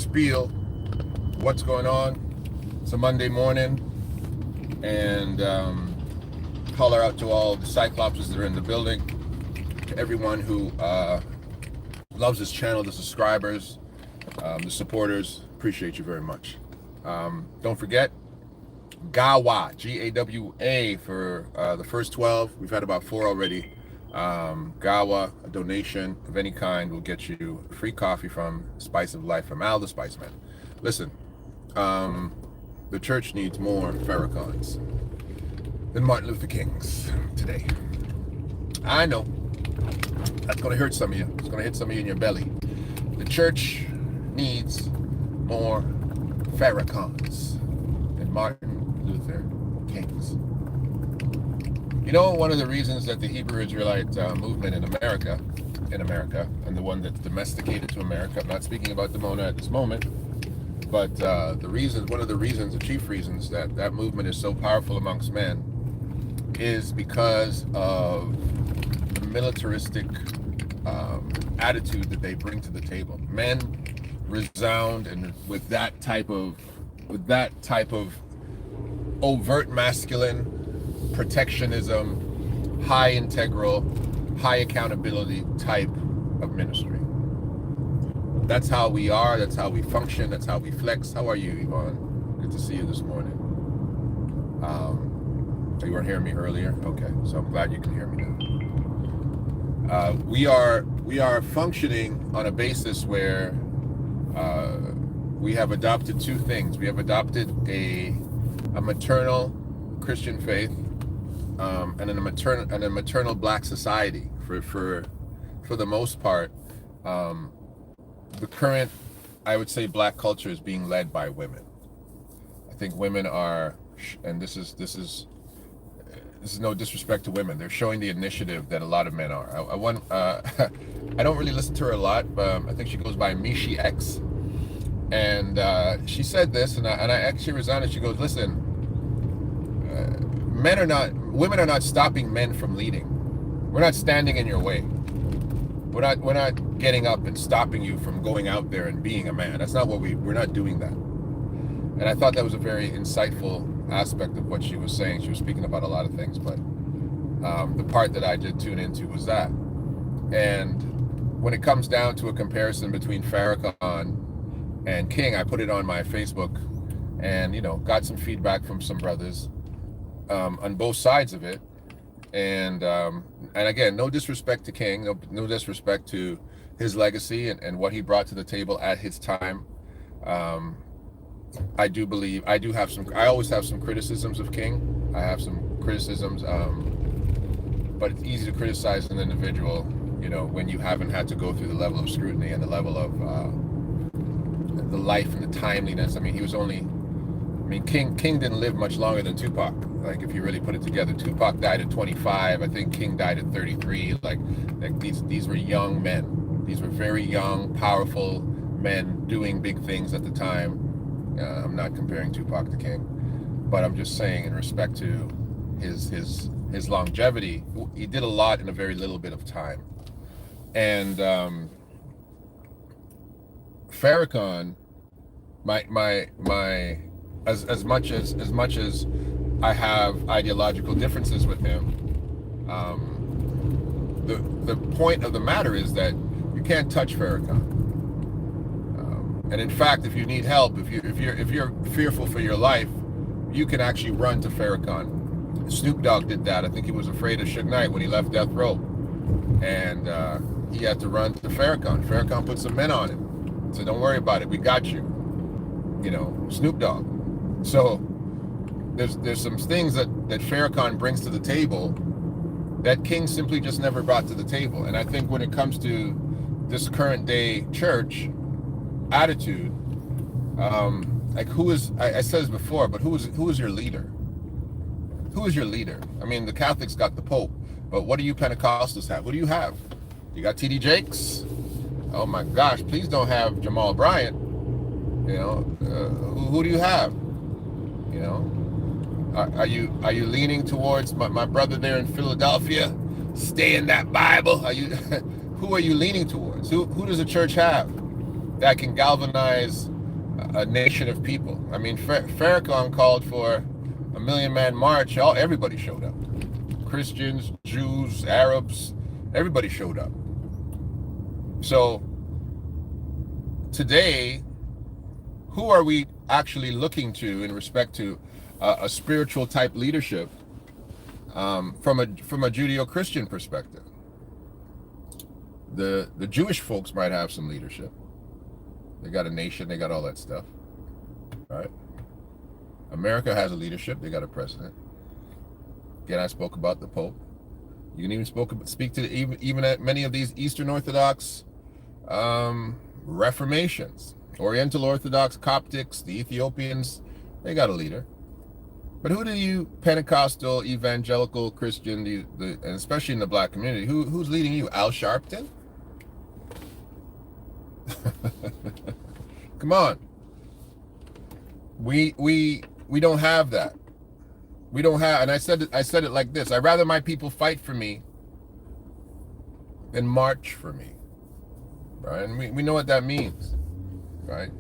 spiel, what's going on. It's a Monday morning, and holler out to all the Cyclopses that are in the building, to everyone who loves this channel, the subscribers, the supporters. Appreciate you very much. Don't forget, GAWA, G-A-W-A, for the first 12. We've had about 4 already. GAWA, a donation of any kind, will get you free coffee from Spice of Life from Al the Spice Man. Listen, the church needs more Farrakhans than Martin Luther Kings today. I know that's going to hurt some of you. It's going to hit some of you in your belly. The church needs more Farrakhans than Martin Luther Kings. You know, one of the reasons that the Hebrew Israelite movement in America, and the one that's domesticated to America, I'm not speaking about Dimona at this moment, but one of the chief reasons that that movement is so powerful amongst men is because of the militaristic attitude that they bring to the table. Men resound and with that type of overt masculine protectionism, high integral, high accountability type of ministry. That's how we are, that's how we function, that's how we flex. How are you, Yvonne? Good to see you this morning. You weren't hearing me earlier? Okay, so I'm glad you can hear me now. We are functioning on a basis where we have adopted 2 things. We have adopted a maternal Christian faith, and a maternal black society for the most part. The current, I would say, black culture is being led by women. I think women are, and this is no disrespect to women, they're showing the initiative that a lot of men are. I don't really listen to her a lot, but I think she goes by Mishi X, and she said this, and I actually resounded. She goes, listen, women are not stopping men from leading. We're not standing in your way. We're not getting up and stopping you from going out there and being a man. That's not what we're not doing that. And I thought that was a very insightful aspect of what she was saying. She was speaking about a lot of things, but the part that I did tune into was that. And when it comes down to a comparison between Farrakhan and King, I put it on my Facebook, and got some feedback from some brothers on both sides of it. And again, no disrespect to King, no disrespect to his legacy and what he brought to the table at his time. I always have some criticisms of King. I have some criticisms, but it's easy to criticize an individual, when you haven't had to go through the level of scrutiny and the level of the life and the timeliness. I mean, King didn't live much longer than Tupac. Like, if you really put it together, Tupac died at 25. I think King died at 33. Like these were young men. These were very young, powerful men doing big things at the time. I'm not comparing Tupac to King, but I'm just saying, in respect to his longevity, he did a lot in a very little bit of time. And Farrakhan, as much as I have ideological differences with him, the point of the matter is that you can't touch Farrakhan. And in fact, if you need help, if you're fearful for your life, you can actually run to Farrakhan. Snoop Dogg did that. I think he was afraid of Suge Knight when he left Death Row, and he had to run to Farrakhan. Farrakhan put some men on him, so don't worry about it. We got you. Snoop Dogg. So there's some things that Farrakhan brings to the table that King simply just never brought to the table. And I think when it comes to this current day church attitude, like I said this before, but who is your leader? Who is your leader? I mean, the Catholics got the Pope, but what do you Pentecostals have? What do you have? You got T.D. Jakes? Oh my gosh, please don't have Jamal Bryant. Who do you have? Are you leaning towards my brother there in Philadelphia? Stay in that Bible. Are you? Who are you leaning towards? Who does the church have that can galvanize a nation of people. I mean, Farrakhan called for a 1,000,000-man march. Everybody showed up. Christians, Jews, Arabs, everybody showed up. So today, who are we actually looking to in respect to a spiritual type leadership from a Judeo-Christian perspective? The Jewish folks might have some leadership. They got a nation, they got all that stuff, right? America has a leadership, they got a president. Again, I spoke about the Pope. You can even speak to even at many of these Eastern Orthodox reformations, Oriental Orthodox, Coptics, the Ethiopians, they got a leader. But who do you Pentecostal, evangelical, Christian, and especially in the black community, who's leading you? Al Sharpton? Come on. We don't have that. We don't have, and I said it like this: I'd rather my people fight for me than march for me. Right? And we know what that means. Right?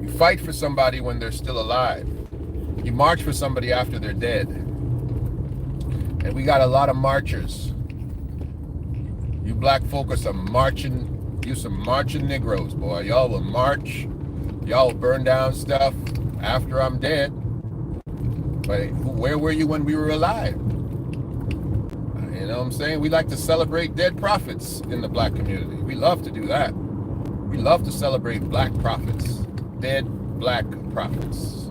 You fight for somebody when they're still alive. You march for somebody after they're dead. And we got a lot of marchers. You black folk are some marching Negroes, boy. Y'all will march. Y'all will burn down stuff after I'm dead. But where were you when we were alive? You know what I'm saying? We like to celebrate dead prophets in the black community. We love to do that. We love to celebrate black prophets. Dead black prophets.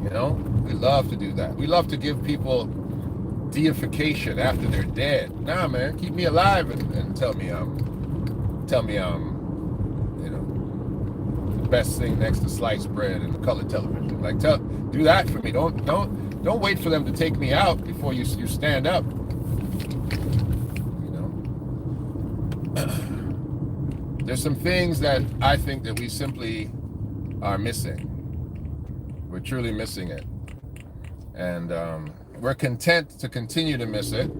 You know? We love to do that. We love to give people deification after they're dead. Nah, man, keep me alive and tell me I'm, you know, the best thing next to sliced bread and color television. Like, do that for me. Don't wait for them to take me out before you stand up. You know, there's some things that I think that we simply are missing. We're truly missing it, and we're content to continue to miss it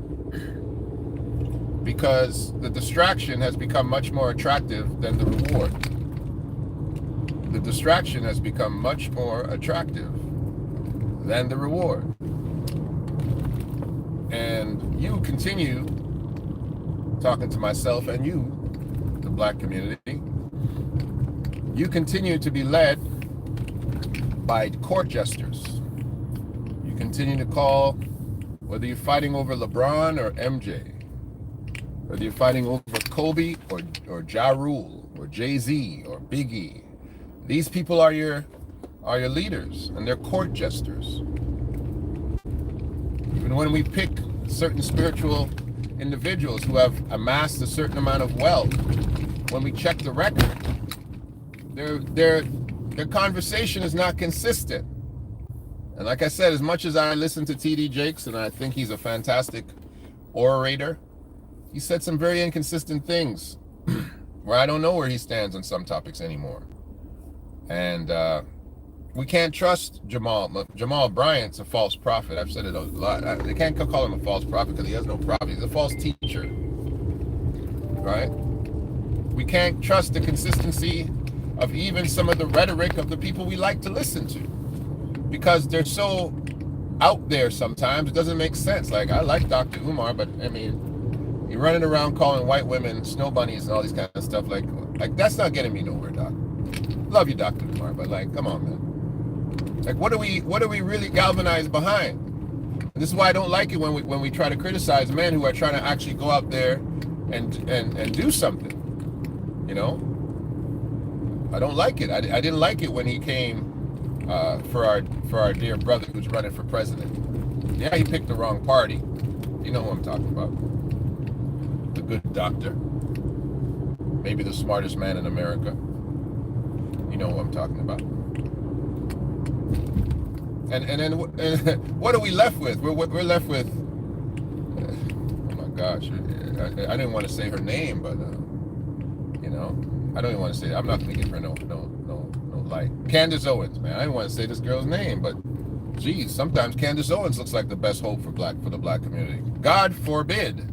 because the distraction has become much more attractive than the reward. The distraction has become much more attractive than the reward. And you continue, talking to myself and you, the black community, you continue to be led by court jesters. You continue to call, whether you're fighting over LeBron or MJ, whether you're fighting over Kobe or Ja Rule or Jay-Z or Biggie, these people are your leaders, and they're court jesters. Even when we pick certain spiritual individuals who have amassed a certain amount of wealth, when we check the record, their conversation is not consistent. And like I said, as much as I listen to T.D. Jakes, and I think he's a fantastic orator, he said some very inconsistent things where I don't know where he stands on some topics anymore. And we can't trust Jamal. Jamal Bryant's a false prophet. I've said it a lot. They can't call him a false prophet because he has no prophet. He's a false teacher. Right? We can't trust the consistency of even some of the rhetoric of the people we like to listen to, because they're so out there sometimes. It doesn't make sense. Like, I like Dr. Umar, but I mean, you're running around calling white women snow bunnies and all these kind of stuff. Like that's not getting me nowhere, Doc. Love you, Dr. Umar, but like, come on, man. Like, what are we really galvanized behind? And this is why I don't like it when we try to criticize men who are trying to actually go out there and do something. You know, I don't like it. I didn't like it when he came for our dear brother who's running for president. Yeah, he picked the wrong party. You know who I'm talking about. The good doctor. Maybe the smartest man in America. You know who I'm talking about. And then what are we left with? We're left with. Oh my gosh, I didn't want to say her name, but you know, I don't even want to say it. I'm not going to give her no light. Candace Owens, man. I didn't want to say this girl's name, but geez, sometimes Candace Owens looks like the best hope for the black community. God forbid.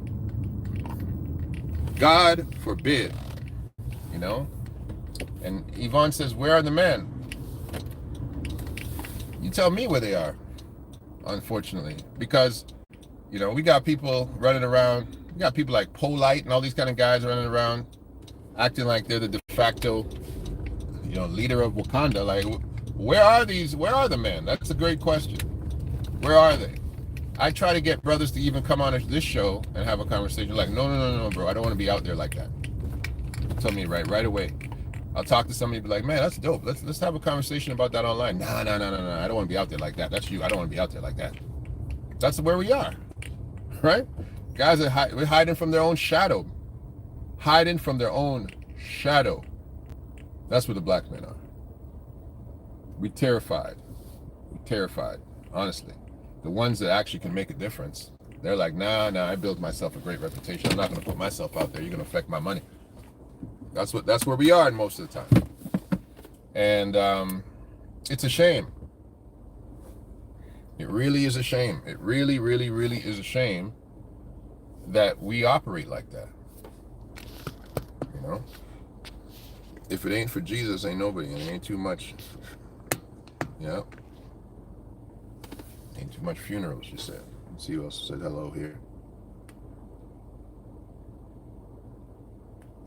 God forbid. You know. And Yvonne says, "Where are the men?" You tell me where they are, unfortunately. Because, we got people running around. We got people like Polite and all these kind of guys running around acting like they're the de facto, leader of Wakanda. Like, where are the men? That's a great question. Where are they? I try to get brothers to even come on this show and have a conversation. Like, no, bro. I don't want to be out there like that. Tell me right away. I'll talk to somebody and be like, man, that's dope. Let's have a conversation about that online. No. I don't want to be out there like that. That's you. I don't want to be out there like that. That's where we are, right? Guys are hiding from their own shadow. Hiding from their own shadow. That's where the black men are. We're terrified. Honestly. The ones that actually can make a difference, they're like, nah, I built myself a great reputation. I'm not going to put myself out there. You're going to affect my money. That's where we are most of the time. And it's a shame. It really is a shame. It really, really, really is a shame that we operate like that. If it ain't for Jesus, ain't nobody. And it ain't too much. Ain't too much funerals, she said. Let's see who else said hello here.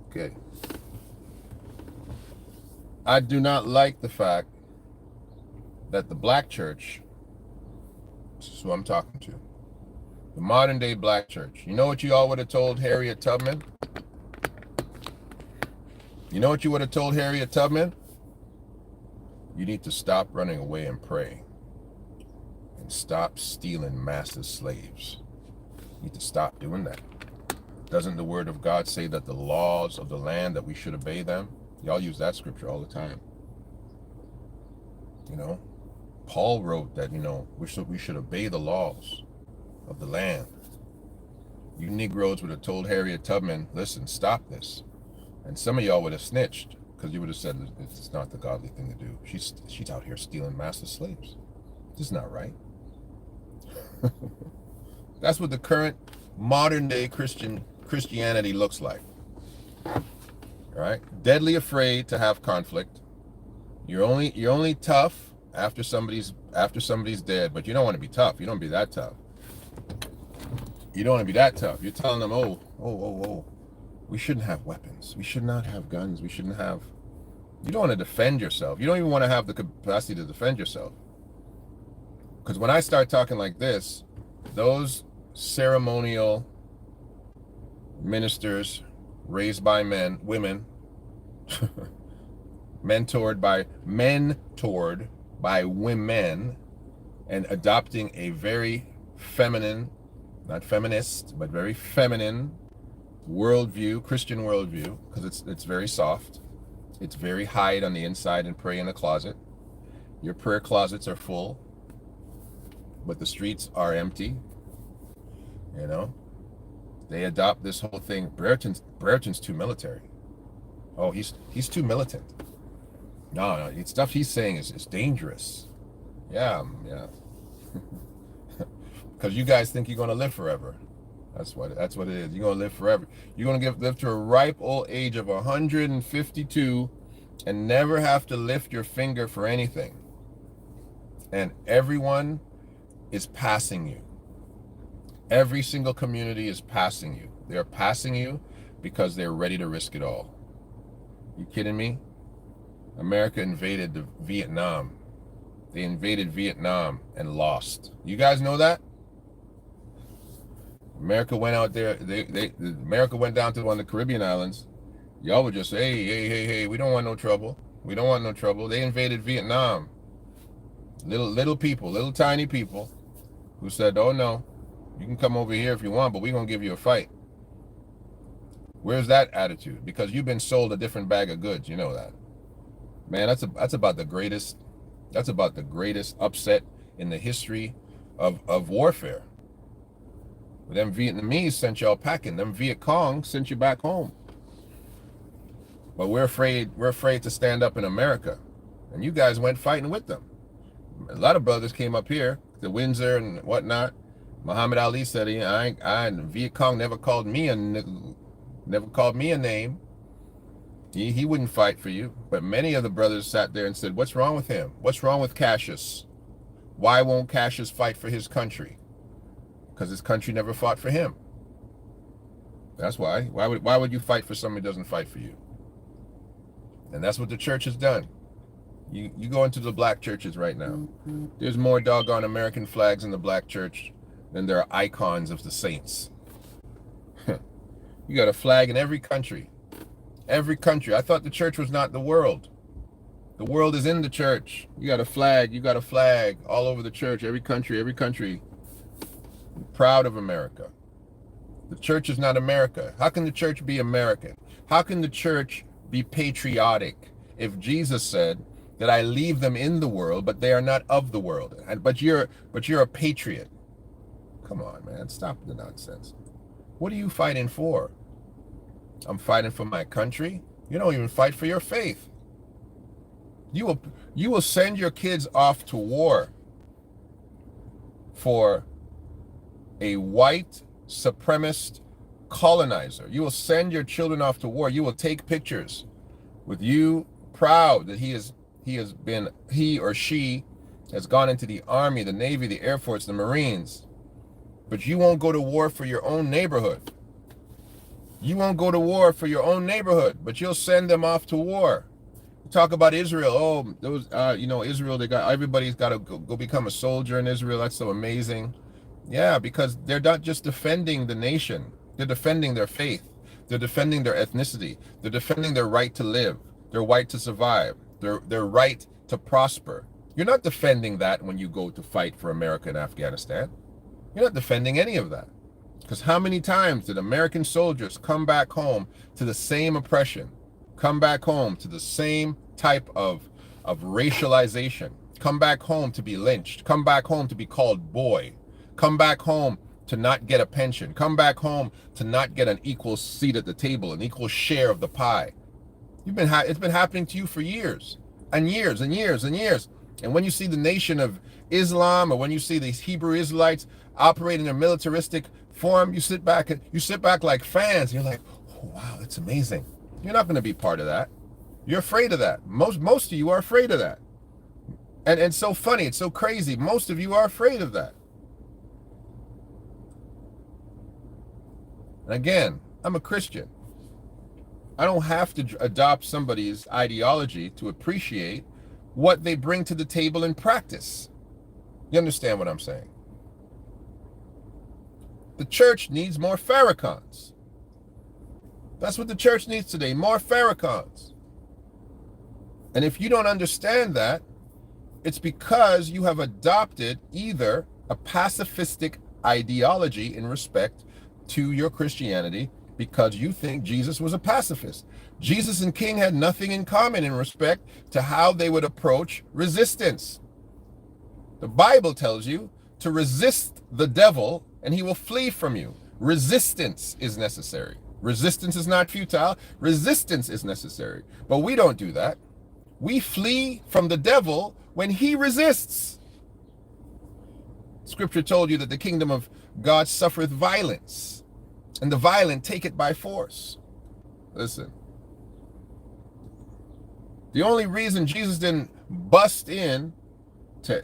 Okay. I do not like the fact that the black church, this is who I'm talking to, the modern day black church. You know what you all would have told Harriet Tubman? You know what you would have told Harriet Tubman? You need to stop running away and pray. And stop stealing master slaves. You need to stop doing that. Doesn't the word of God say that the laws of the land, that we should obey them? Y'all use that scripture all the time. Paul wrote that, we should obey the laws of the land. You Negroes would have told Harriet Tubman, listen, stop this. And some of y'all would have snitched, because you would have said it's not the godly thing to do. She's out here stealing master slaves. This is not right. That's what the current modern day Christianity looks like. All right? Deadly afraid to have conflict. You're only tough after somebody's dead, but you don't want to be tough. You don't be that tough. You don't want to be that tough. You're telling them, oh, we shouldn't have weapons. We should not have guns. We shouldn't have. You don't want to defend yourself. You don't even want to have the capacity to defend yourself. Because when I start talking like this, those ceremonial ministers raised by women, mentored by women, and adopting a very feminine, not feminist, but very feminine worldview, Christian worldview, because it's very soft. It's very hide on the inside and pray in the closet. Your prayer closets are full, but the streets are empty. They adopt this whole thing. Brereton's too military. Oh, he's too militant. No, stuff he's saying is dangerous. Yeah. Because you guys think you're gonna live forever. That's what it is. You're gonna live forever. You're gonna live to a ripe old age of 152 and never have to lift your finger for anything. And everyone is passing you. Every single community is passing you. They're passing you because they're ready to risk it all. You kidding me? America invaded Vietnam. They invaded Vietnam and lost. You guys know that? America went out there. America went down to one of the Caribbean islands. Y'all would just say, hey, we don't want no trouble. We don't want no trouble. They invaded Vietnam. Little people, little tiny people who said, oh no, you can come over here if you want, but we're going to give you a fight. Where's that attitude? Because you've been sold a different bag of goods. You know that. Man, that's about the greatest upset in the history of warfare. Them Vietnamese sent y'all packing. Them Viet Cong sent you back home. But we're afraid to stand up in America. And you guys went fighting with them. A lot of brothers came up here, the Windsor and whatnot. Muhammad Ali said, Viet Cong never called me a name. He wouldn't fight for you. But many of the brothers sat there and said, what's wrong with him? What's wrong with Cassius? Why won't Cassius fight for his country? Because his country never fought for him. That's why. Why would you fight for somebody who doesn't fight for you? And that's what the church has done. You go into the black churches right now. There's more doggone American flags in the black church than there are icons of the saints. You got a flag in every country. Every country. I thought the church was not the world. The world is in the church. You got a flag. You got a flag all over the church. Every country. Every country. I'm proud of America. The church is not America. How can the church be American? How can the church be patriotic if Jesus said that I leave them in the world, but they are not of the world? But you're a patriot. Come on, man. Stop the nonsense. What are you fighting for? I'm fighting for my country. You don't even fight for your faith. You will send your kids off to war for a white supremacist colonizer. You will send your children off to war. You will take pictures with you proud that he or she has gone into the Army, the Navy, the Air Force, the Marines. But you won't go to war for your own neighborhood. You won't go to war for your own neighborhood, but you'll send them off to war. Talk about Israel. Oh, those, Israel, everybody's got to go become a soldier in Israel. That's so amazing. Yeah, because they're not just defending the nation. They're defending their faith. They're defending their ethnicity. They're defending their right to live, their right to survive, their right to prosper. You're not defending that when you go to fight for America in Afghanistan. You're not defending any of that. Because how many times did American soldiers come back home to the same oppression, come back home to the same type of racialization, come back home to be lynched, come back home to be called boy, come back home to not get a pension, come back home to not get an equal seat at the table, an equal share of the pie. It's been happening to you for years and years and years and years. And when you see the nation of Islam, or when you see these Hebrew Israelites operate in a militaristic form, you sit back like fans. You're like, oh, wow, that's amazing. You're not going to be part of that. You're afraid of that. Most of you are afraid of that. And it's so funny. It's so crazy. Most of you are afraid of that. And again, I'm a Christian. I don't have to adopt somebody's ideology to appreciate what they bring to the table in practice. You understand what I'm saying? The church needs more Farrakhans. That's what the church needs today, more Farrakhans. And if you don't understand that, it's because you have adopted either a pacifistic ideology in respect to your Christianity, because you think Jesus was a pacifist. Jesus and King had nothing in common in respect to how they would approach resistance. The Bible tells you to resist the devil and he will flee from you. Resistance is necessary. Resistance is not futile. Resistance is necessary. But we don't do that. We flee from the devil when he resists. Scripture told you that the kingdom of God suffereth violence, and the violent take it by force. Listen. The only reason Jesus didn't bust in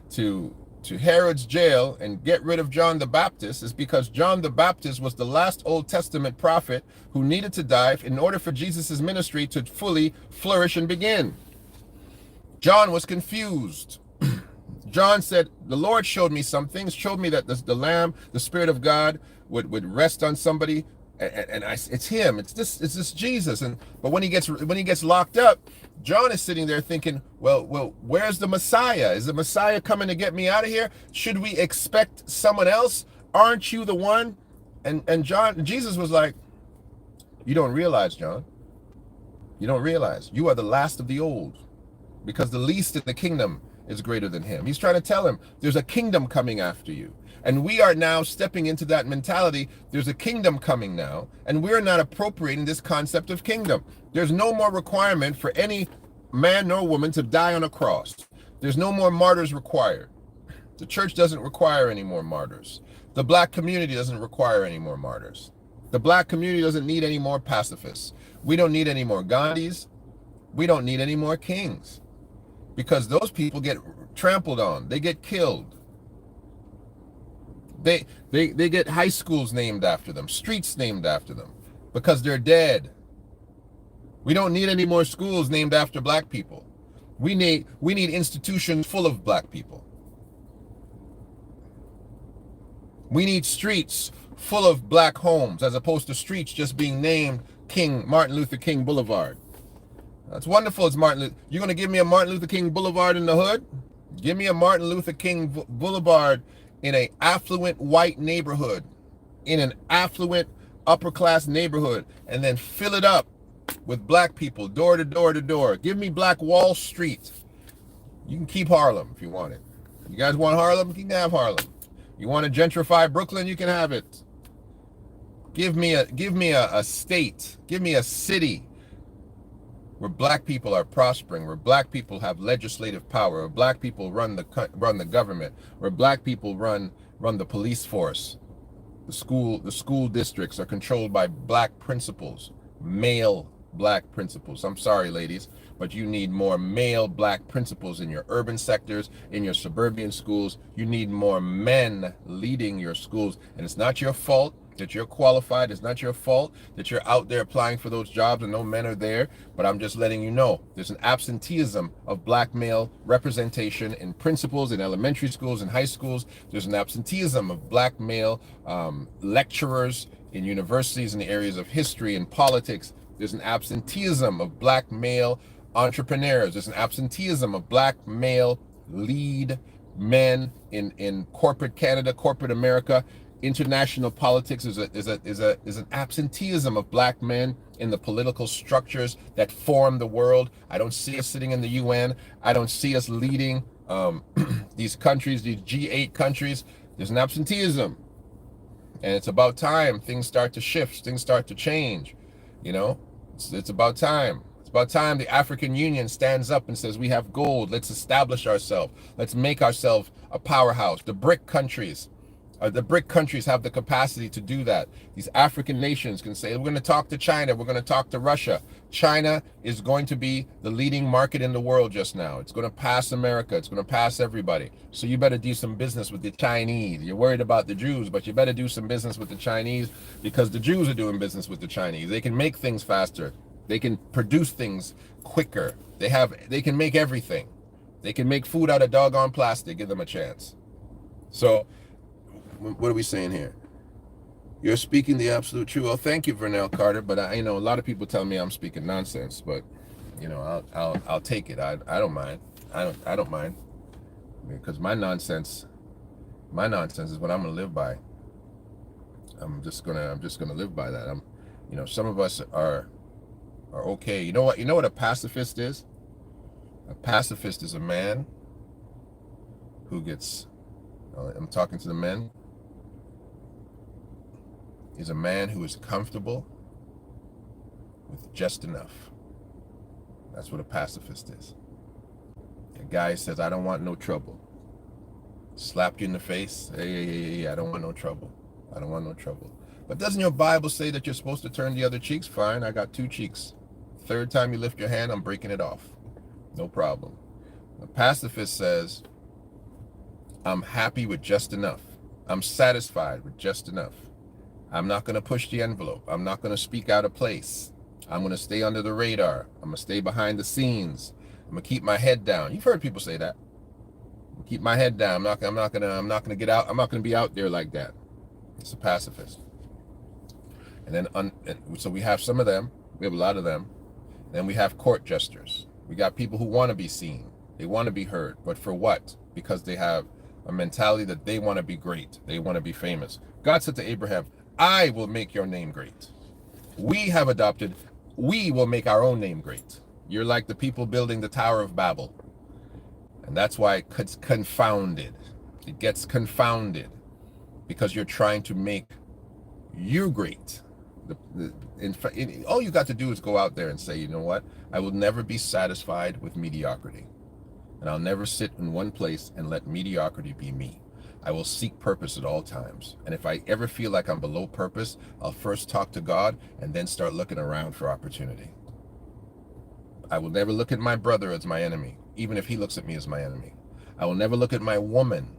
to Herod's jail and get rid of John the Baptist is because John the Baptist was the last Old Testament prophet who needed to die in order for Jesus' ministry to fully flourish and begin. John was confused. John said, the Lord showed me some things, showed me that the Lamb, the Spirit of God would rest on somebody, and it's him, it's this Jesus. But when he gets locked up, John is sitting there thinking, well, where's the Messiah? Is the Messiah coming to get me out of here? Should we expect someone else? Aren't you the one? And Jesus was like, you don't realize, John. You don't realize. You are the last of the old, because the least in the kingdom is greater than him. He's trying to tell him there's a kingdom coming after you. And we are now stepping into that mentality. There's a kingdom coming now, and we're not appropriating this concept of kingdom. There's no more requirement for any man nor woman to die on a cross. There's no more martyrs required. The church doesn't require any more martyrs. The black community doesn't require any more martyrs. The black community doesn't need any more pacifists. We don't need any more Gandhis. We don't need any more kings, because those people get trampled on. They get killed. They get high schools named after them, streets named after them, because they're dead. We don't need any more schools named after black people. We need institutions full of black people. We need streets full of black homes, as opposed to streets just being named Martin Luther King Boulevard. That's wonderful. It's You're going to give me a Martin Luther King Boulevard in the hood? Give me a Martin Luther King Boulevard in an affluent white neighborhood, in an affluent upper class neighborhood, and then fill it up with black people, door to door to door. Give me Black Wall Street. You can keep Harlem if you want it. You guys want Harlem? You can have Harlem. You want to gentrify Brooklyn? You can have it. Give me a state. Give me a city where black people are prospering, where black people have legislative power, where black people run the government, where black people run the police force. The school districts are controlled by black principals, male black principals. I'm sorry, ladies, but you need more male black principals in your urban sectors, in your suburban schools. You need more men leading your schools, and it's not your fault that you're qualified. It's not your fault that you're out there applying for those jobs and no men are there, but I'm just letting you know there's an absenteeism of black male representation in principals, in elementary schools, in high schools. There's an absenteeism of black male lecturers in universities in the areas of history and politics. There's an absenteeism of black male entrepreneurs. There's an absenteeism of black male lead men in corporate Canada, corporate America. International politics is an absenteeism of black men in the political structures that form the world. I don't see us sitting in the UN. I don't see us leading these countries, these G8 countries. There's an absenteeism, and it's about time things start to shift, things start to change. You know, it's about time. It's about time the African Union stands up and says, we have gold. Let's establish ourselves. Let's make ourselves a powerhouse. The BRIC countries have the capacity to do that. These African nations can say, we're going to talk to China. We're going to talk to Russia. China is going to be the leading market in the world just now. It's going to pass America. It's going to pass everybody. So you better do some business with the Chinese. You're worried about the Jews, but you better do some business with the Chinese, because the Jews are doing business with the Chinese. They can make things faster. They can produce things quicker. They can make everything. They can make food out of doggone plastic. Give them a chance. So what are we saying here? You're speaking the absolute truth. Well, thank you, Vernell Carter. But a lot of people tell me I'm speaking nonsense. But I'll take it. I don't mind. I don't mind, because my nonsense is what I'm gonna live by. I'm just gonna live by that. Some of us are okay. You know what a pacifist is? A pacifist is a man who gets. I'm talking to the men. Is a man who is comfortable with just enough. That's what a pacifist is. A guy says, I don't want no trouble. Slap you in the face. Hey, I don't want no trouble. I don't want no trouble. But doesn't your Bible say that you're supposed to turn the other cheeks? Fine, I got two cheeks. Third time you lift your hand, I'm breaking it off. No problem. The pacifist says, I'm happy with just enough. I'm satisfied with just enough. I'm not going to push the envelope. I'm not going to speak out of place. I'm going to stay under the radar. I'm going to stay behind the scenes. I'm going to keep my head down. You've heard people say that. Keep my head down. I'm not going to get out. I'm not going to be out there like that. It's a pacifist. And then so we have some of them. We have a lot of them. Then we have court jesters. We got people who want to be seen. They want to be heard. But for what? Because they have a mentality that they want to be great. They want to be famous. God said to Abraham, I will make your name great. We will make our own name great. You're like the people building the Tower of Babel. And that's why it gets confounded. It gets confounded because you're trying to make you great. All you got to do is go out there and say, you know what? I will never be satisfied with mediocrity. And I'll never sit in one place and let mediocrity be me. I will seek purpose at all times. And if I ever feel like I'm below purpose, I'll first talk to God and then start looking around for opportunity. I will never look at my brother as my enemy, even if he looks at me as my enemy. I will never look at my woman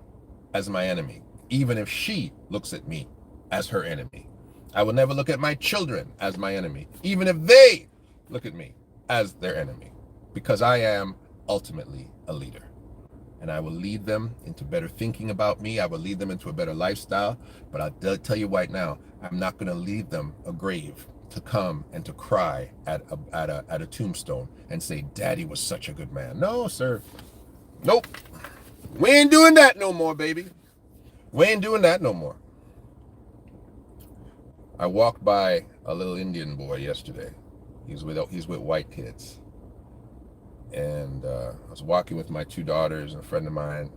as my enemy. even if she looks at me as her enemy. I will never look at my children as my enemy, even if they look at me as their enemy, because I am ultimately a leader. And I will lead them into better thinking about me. I will lead them into a better lifestyle. But I'll tell you right now, I'm not going to leave them a grave to come and to cry at a tombstone and say, Daddy was such a good man. No, sir. Nope. We ain't doing that no more, baby. We ain't doing that no more. I walked by a little Indian boy yesterday. He's with white kids. And I was walking with my two daughters and a friend of mine.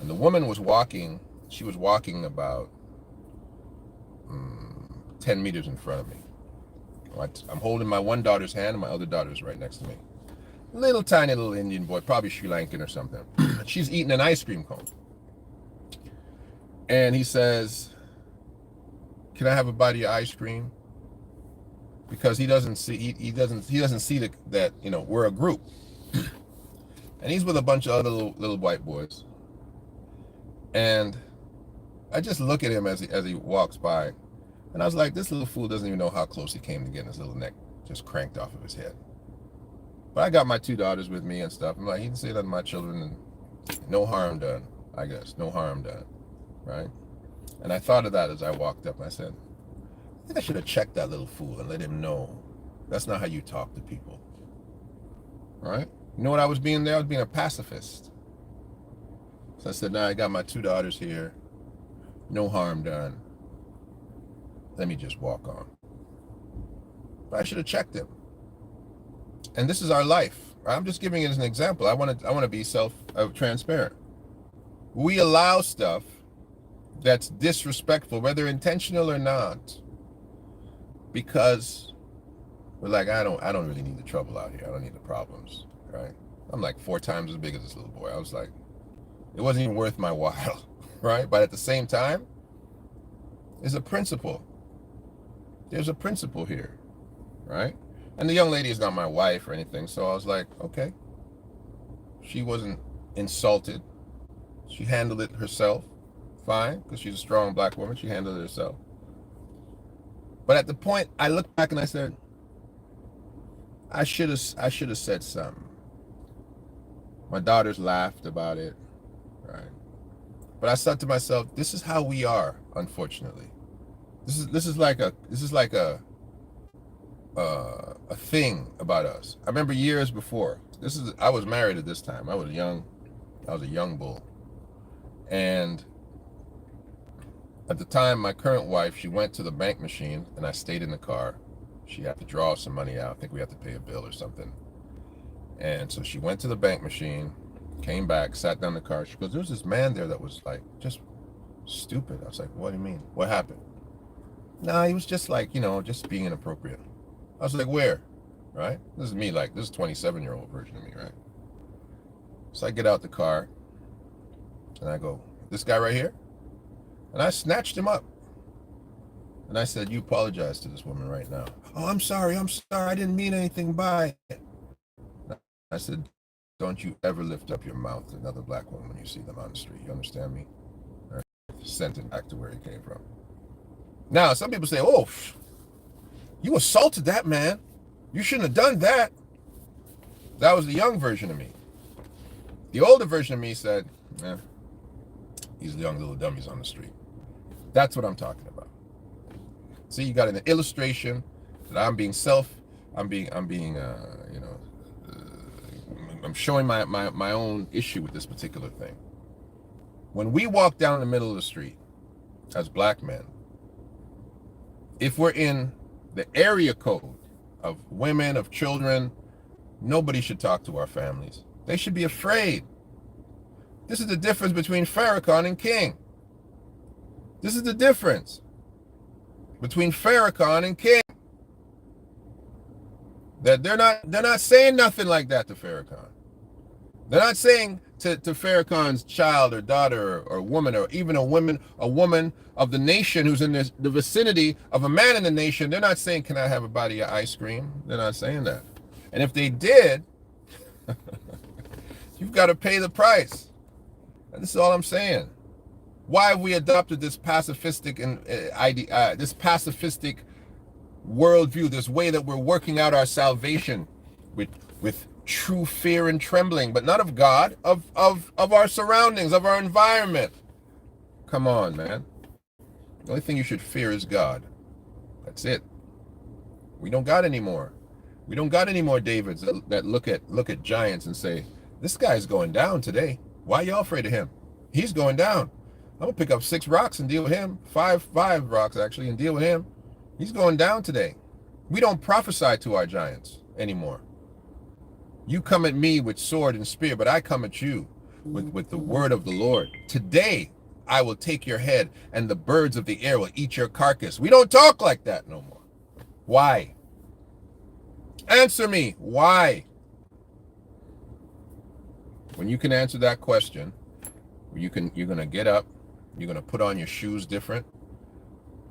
And the woman was walking, she was walking about 10 meters in front of me. I'm holding my one daughter's hand and my other daughter's right next to me. Little tiny little Indian boy, probably Sri Lankan or something. She's eating an ice cream cone. And he says, can I have a bite of your ice cream? Because he doesn't see that we're a group. And he's with a bunch of other little white boys. And I just look at him as he walks by. And I was like, this little fool doesn't even know how close he came to getting his little neck just cranked off of his head. But I got my two daughters with me and stuff. I'm like, he didn't say that to my children, and no harm done, I guess. No harm done, right? And I thought of that as I walked up. I said, I think I should have checked that little fool and let him know that's not how you talk to people, right? You know what I was being there? I was being a pacifist. So I said, nah, I got my two daughters here. No harm done. Let me just walk on. But I should have checked him. And this is our life. I'm just giving it as an example. I want to be transparent. We allow stuff that's disrespectful, whether intentional or not, because we're like, I don't really need the trouble out here. I don't need the problems, right? I'm like 4 times as big as this little boy. I was like, it wasn't even worth my while, right? But at the same time, there's a principle. There's a principle here, right? And the young lady is not my wife or anything, so I was like, okay. She wasn't insulted. She handled it herself, fine, because she's a strong black woman. She handled it herself. But at the point, I looked back and I said, I should have said something. My daughters laughed about it, right? But I said to myself, this is how we are, unfortunately. This is like a thing about us. I remember years before. I was married at this time. I was a young bull. And at the time, my current wife, she went to the bank machine and I stayed in the car. She had to draw some money out. I think we had to pay a bill or something. And so she went to the bank machine, came back, sat down in the car. She goes, there's this man there that was like, just stupid. I was like, what do you mean? What happened? Nah, he was just like, just being inappropriate. I was like, where? Right? This is me, this is 27-year-old version of me, right? So I get out the car and I go, this guy right here? And I snatched him up. And I said, you apologize to this woman right now. Oh, I'm sorry. I didn't mean anything by it. I said, don't you ever lift up your mouth to another black woman when you see them on the street. You understand me? Right? Sent him back to where he came from. Now, some people say, oh, you assaulted that man. You shouldn't have done that. That was the young version of me. The older version of me said, these young little dummies on the street. That's what I'm talking about. See, you got an illustration that I'm showing my own issue with this particular thing. When we walk down the middle of the street as black men, if we're in the area code of women, of children, nobody should talk to our families. They should be afraid. This is the difference between Farrakhan and King. This is the difference between Farrakhan and King. That they're not saying nothing like that to Farrakhan. They're not saying to Farrakhan's child or daughter or woman, or even a woman of the nation who's in the vicinity of a man in the nation. They're not saying, can I have a bite of your ice cream? They're not saying that. And if they did, you've got to pay the price. And this is all I'm saying. Why have we adopted this pacifistic and this pacifistic worldview, this way that we're working out our salvation with true fear and trembling, but not of God, of our surroundings, of our environment? Come on, man. The only thing you should fear is God. That's it. We don't got any more. We don't got any more Davids that look at giants and say, this guy's going down today. Why y'all afraid of him? He's going down. I'm gonna pick up 6 rocks and deal with him. Five rocks actually, and deal with him. He's going down today. We don't prophesy to our giants anymore. You come at me with sword and spear, but I come at you with the word of the Lord. Today, I will take your head, and the birds of the air will eat your carcass. We don't talk like that no more. Why? Answer me. Why? When you can answer that question, you're gonna get up. You're gonna put on your shoes different.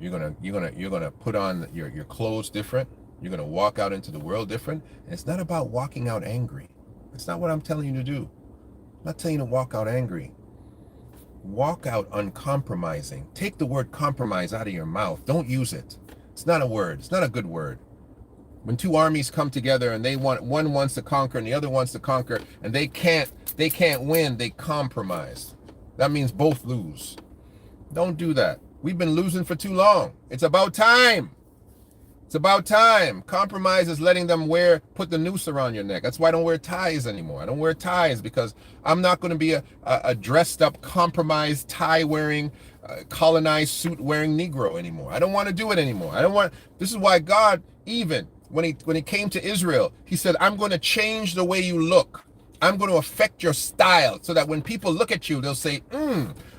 You're gonna put on your clothes different. You're gonna walk out into the world different. And it's not about walking out angry. That's not what I'm telling you to do. I'm not telling you to walk out angry. Walk out uncompromising. Take the word compromise out of your mouth. Don't use it. It's not a word. It's not a good word. When 2 armies come together and one wants to conquer and the other wants to conquer, and they can't win, they compromise. That means both lose. Don't do that. We've been losing for too long. It's about time. It's about time. Compromise is letting them put the noose around your neck. That's why I don't wear ties anymore. I don't wear ties because I'm not going to be a dressed up, compromised, tie wearing, colonized suit wearing Negro anymore. I don't want to do it anymore. This is why God, even when he came to Israel, he said, I'm going to change the way you look. I'm going to affect your style so that when people look at you, they'll say,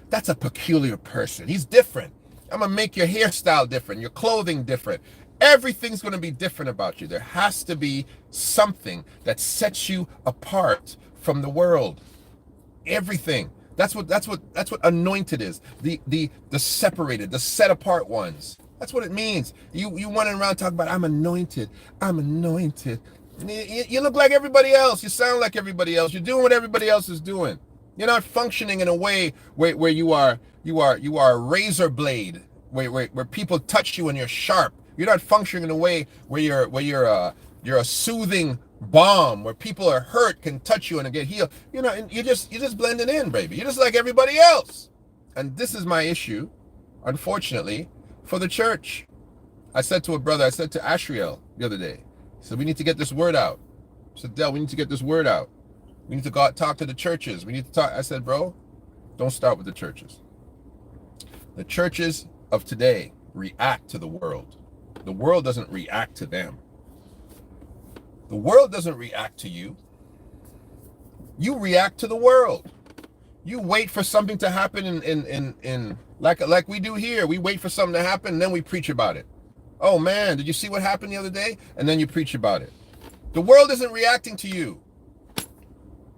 that's a peculiar person. He's different. I'm going to make your hairstyle different, your clothing different. Everything's going to be different about you. There has to be something that sets you apart from the world. Everything. That's what anointed is. The separated, the set apart ones. That's what it means. You running around talking about I'm anointed. I'm anointed. You look like everybody else. You sound like everybody else. You're doing what everybody else is doing. You're not functioning in a way where you are a razor blade, where people touch you and you're sharp. You're not functioning in a way where you're a soothing balm, where people are hurt can touch you and get healed. You know, and you're just blending in, baby. You're just like everybody else. And this is my issue, unfortunately, for the church. I said to Ashriel the other day, he said, we need to get this word out. I said, Del, we need to get this word out. We need to go out, talk to the churches. We need to talk. I said, bro, don't start with the churches. The churches of today react to the world. The world doesn't react to them. The world doesn't react to you. You react to the world. You wait for something to happen in like we do here. We wait for something to happen and then we preach about it. Oh man, did you see what happened the other day? And then you preach about it. The world isn't reacting to you.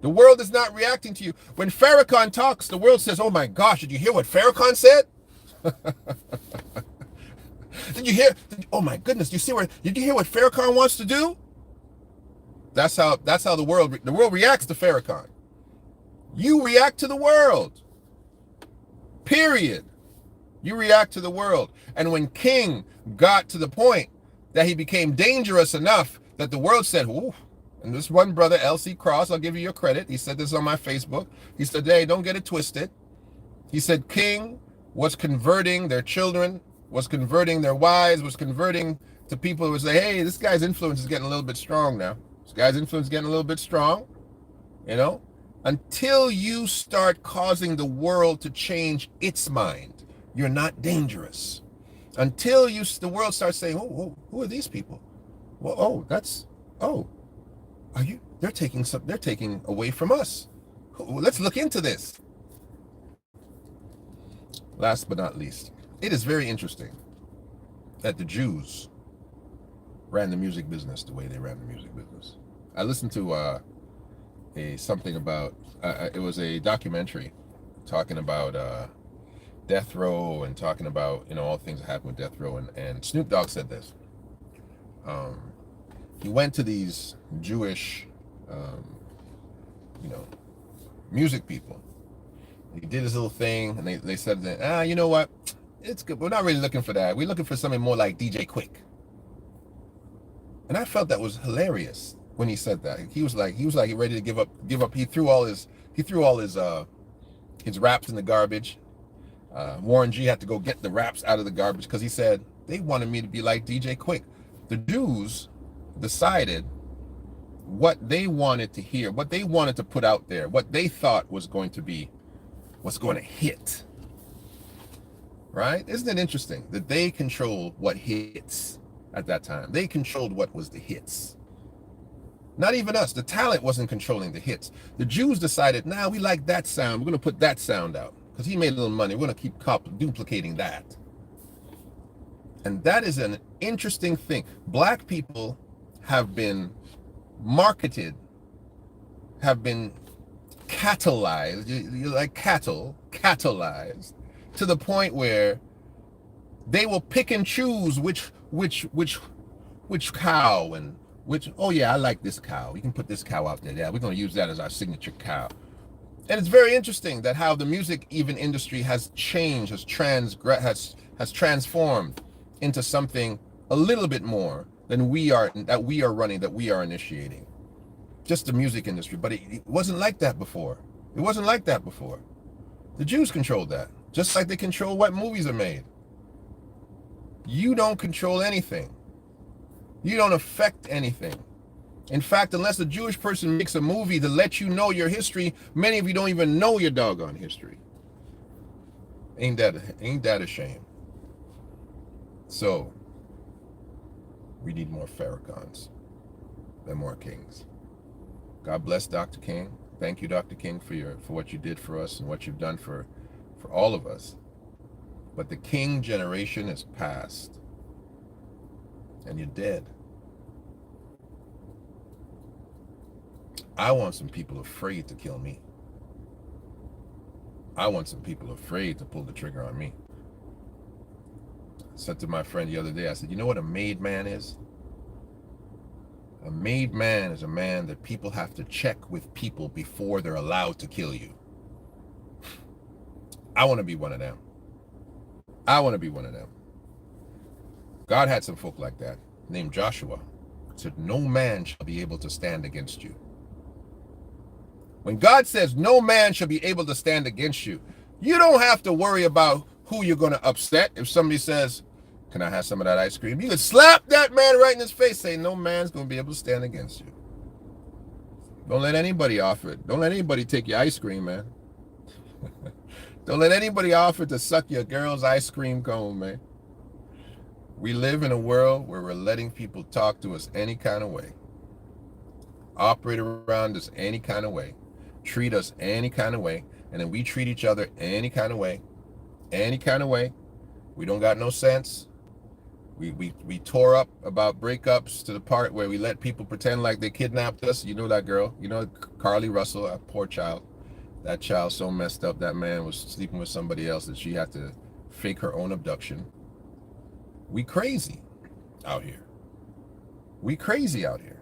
The world is not reacting to you. When Farrakhan talks, the world says, oh my gosh, did you hear what Farrakhan said? Did you hear? Oh my goodness, did you hear what Farrakhan wants to do? That's how the world reacts to Farrakhan. You react to the world. Period. You react to the world. And when King got to the point that he became dangerous enough that the world said, ooh, and this one brother, LC Cross, I'll give you your credit. He said this on my Facebook. He said, hey, don't get it twisted. He said King was converting their children, was converting their wives, was converting to people who would say, hey, this guy's influence is getting a little bit strong now. This guy's influence is getting a little bit strong, you know? Until you start causing the world to change its mind, you're not dangerous. Until the world starts saying, oh, who are these people? Well, they're taking away from us. Let's look into this. Last but not least, it is very interesting that the Jews ran the music business the way they ran the music business. I listened to something about it was a documentary talking about death row and talking about all the things that happened with death row, and Snoop Dogg said this. He went to these Jewish music people, He did his little thing, and they said that, you know what? It's good. We're not really looking for that. We're looking for something more like DJ Quick. And I felt that was hilarious when he said that. He was like ready to give up. He threw all his raps in the garbage. Warren G had to go get the raps out of the garbage because he said they wanted me to be like DJ Quick. The Jews decided what they wanted to hear, what they wanted to put out there, what they thought was going to hit. Right? Isn't it interesting that they controlled what hits at that time? They controlled what was the hits. Not even us. The talent wasn't controlling the hits. The Jews decided, we like that sound. We're going to put that sound out because he made a little money. We're going to keep duplicating that. And that is an interesting thing. Black people have been marketed, have been catalyzed, like catalyzed, to the point where they will pick and choose which cow and I like this cow. We can put this cow out there. Yeah, we're going to use that as our signature cow. And it's very interesting that how the music even industry has changed, has transformed into something a little bit more than we are running, that we are initiating. Just the music industry, but it wasn't like that before. It wasn't like that before. The Jews controlled that, just like they control what movies are made. You don't control anything. You don't affect anything. In fact, unless a Jewish person makes a movie to let you know your history, many of you don't even know your doggone history. Ain't that a shame? So, we need more Farrakhans and more Kings. God bless Dr. King. Thank you, Dr. King, for what you did for us and what you've done for all of us. But the King generation is past. And you're dead. I want some people afraid to kill me. I want some people afraid to pull the trigger on me. I said to my friend the other day, I said, you know what a made man is? A made man is a man that people have to check with people before they're allowed to kill you. I want to be one of them. I want to be one of them. God had some folk like that, named Joshua. He said, no man shall be able to stand against you. When God says no man shall be able to stand against you, you don't have to worry about who you're going to upset. If somebody says, can I have some of that ice cream? You can slap that man right in his face, say, no man's going to be able to stand against you. Don't let anybody offer it. Don't let anybody take your ice cream, man. Don't let anybody offer to suck your girl's ice cream cone, man. We live in a world where we're letting people talk to us any kind of way, operate around us any kind of way, treat us any kind of way, and then we treat each other any kind of way, any kind of way. We don't got no sense. We tore up about breakups to the part where we let people pretend like they kidnapped us. You know that girl, you know Carly Russell, a poor child. That child so messed up. That man was sleeping with somebody else that she had to fake her own abduction. We crazy out here. We crazy out here.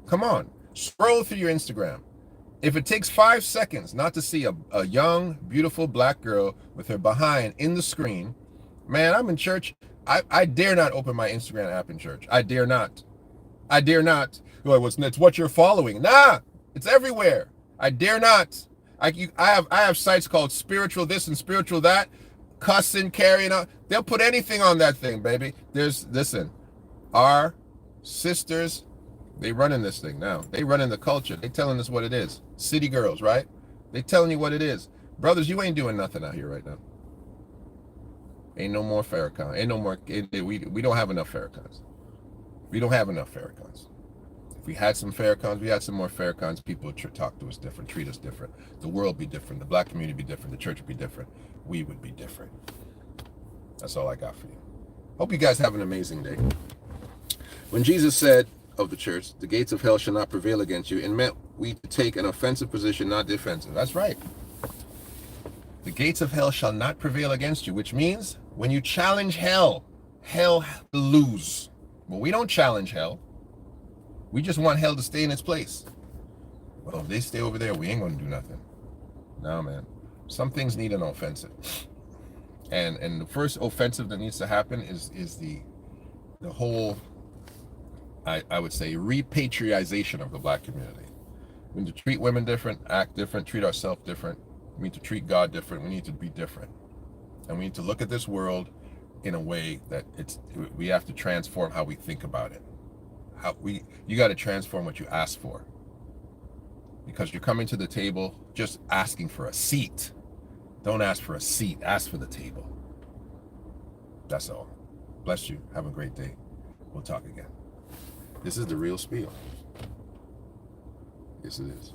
Come on, scroll through your Instagram. If it takes 5 seconds not to see a young, beautiful black girl with her behind in the screen, man, I'm in church. I dare not open my Instagram app in church. I dare not. I dare not. It's what you're following. Nah, it's everywhere. I dare not. I have sites called spiritual this and spiritual that, cussing, carrying on. They'll put anything on that thing, baby. Listen, our sisters, they running this thing now. They running the culture. They telling us what it is. City girls, right? They telling you what it is. Brothers, you ain't doing nothing out here right now. Ain't no more Farrakhan. Ain't no more. We don't have enough Farrakhans. We don't have enough Farrakhans. If we had some Farrakhans, we had some more Farrakhans, people would talk to us different, treat us different. The world be different. The black community be different. The church would be different. We would be different. That's all I got for you. Hope you guys have an amazing day. When Jesus said of the church, the gates of hell shall not prevail against you, it meant we take an offensive position, not defensive. That's right. The gates of hell shall not prevail against you, which means when you challenge hell, hell will lose. But we don't challenge hell. We just want hell to stay in its place. Well, if they stay over there, we ain't going to do nothing. No, man. Some things need an offensive. And the first offensive that needs to happen is the whole, I would say, repatriation of the black community. We need to treat women different, act different, treat ourselves different. We need to treat God different. We need to be different. And we need to look at this world in a way that we have to transform how we think about it. You got to transform what you ask for. Because you're coming to the table just asking for a seat. Don't ask for a seat, ask for the table. That's all. Bless you. Have a great day. We'll talk again. This is the real spiel. Yes, it is.